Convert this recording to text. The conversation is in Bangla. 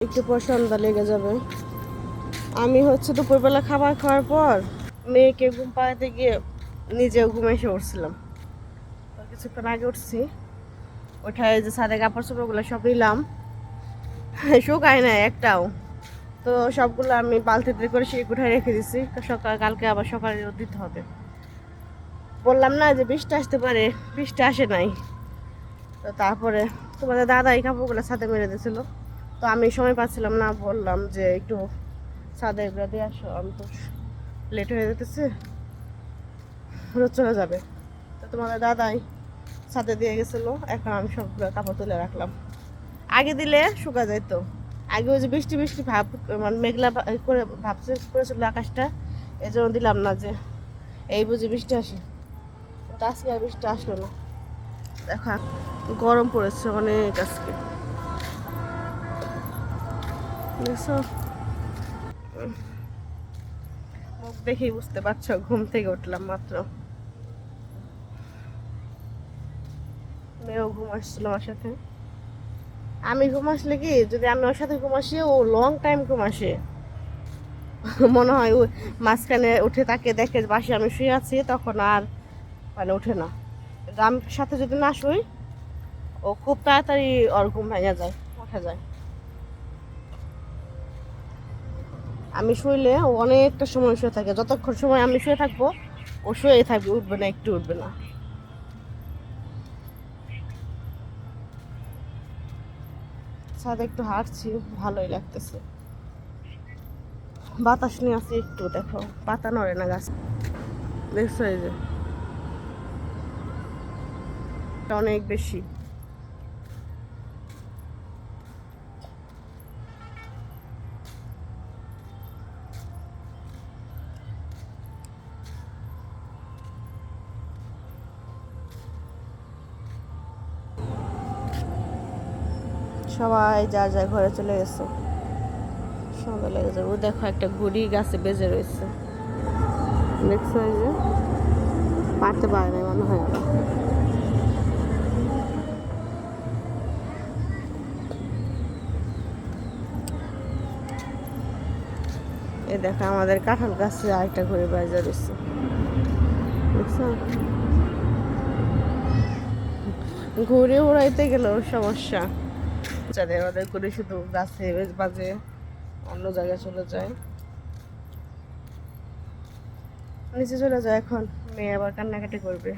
একটু পর সন্ধ্যা লেগে যাবে। আমি হচ্ছে দুপুরবেলা খাবার খাওয়ার পর মেয়েকে ঘুম পাড়াতে গিয়ে নিজেও ঘুমে এসে উঠছিলাম। তো কিছুক্ষণ আগে উঠছি, ওঠায় যে সাদে কাপড় চোপড়গুলো সব নিলাম, শুকায় না একটাও। তো সবগুলো আমি বালতিতে করে সেই উঠায় রেখে দিছি, কালকে আবার সকালে দিতে হবে। বললাম না যে বৃষ্টি আসতে পারে, বৃষ্টি আসে নাই। তো তারপরে তোমাদের দাদা এই কাপড়গুলো ছাদে মেরে দিয়েছিল, তো আমি সময় পাচ্ছিলাম না, বললাম যে একটু ছাদে এগুলো দিয়ে আসো, আমি তো লেট হয়ে যেতেছে, রোদ চলে যাবে। তো তোমাদের দাদাই ছাদে দিয়ে গেছিলো, এখন আমি সবগুলো কাপড় তুলে রাখলাম। আগে দিলে শুকা যাইতো, আগে ওই যে বৃষ্টি বৃষ্টি ভাব মানে মেঘলা করে ভাবছে করেছিল আকাশটা, এই জন্য দিলাম না, যে এই বুঝি বৃষ্টি আসে। তো আজকে আর বৃষ্টি আসলো না। দেখো গরম পড়েছে অনেক আজকে, দেখছো? মুখ দেখেই বুঝতে পারছো ঘুম থেকে উঠলাম মাত্র। মেয়েও ঘুম আসছিল আমার সাথে। আমি ঘুম আসলে কি, যদি আমি ওর সাথে ঘুম আসি, ও লং টাইম ঘুম আসে। মনে হয় ও মাঝখানে উঠে তাকে দেখে পাশে আমি শুয়ে আছি, তখন আর মানে উঠে না। কিন্তু আমি সাথে যদি না শুই, ও খুব তাড়াতাড়ি ওর ঘুম ভেঙে যায়, উঠে যায়। আমি শুইলে ও অনেকটা সময় শুয়ে থাকে, যতক্ষণ সময় আমি শুয়ে থাকবো ও শুয়েই থাকবে, উঠবে না, একটু উঠবে না। ছাদে একটু হাঁটছি, ভালোই লাগতেছে, বাতাস নিয়ে আসি একটু। দেখো পাতা নড়ে না গাছ, দেখছো? এই যে অনেক বেশি। সবাই যার যার ঘরে চলে গেছে, সন্ধ্যা লেগে যাবে। ও দেখো একটা ঘুড়ি গাছে বেজে রয়েছে, দেখছো? এই যে পারতে পারে না মনে হয় ওরা। এ দেখো আমাদের কাঁঠাল গাছে আরেকটা ঘুড়ি বেজে রয়েছে, দেখছো? ঘুরে উড়াইতে গেলেও সমস্যা, যাদের ওদের ঘুড়ি শুধু গাছে বাজে, অন্য জায়গায় চলে যায়, নিচে চলে যায়। এখন মেয়ে আবার কান্নাকাটি করবে।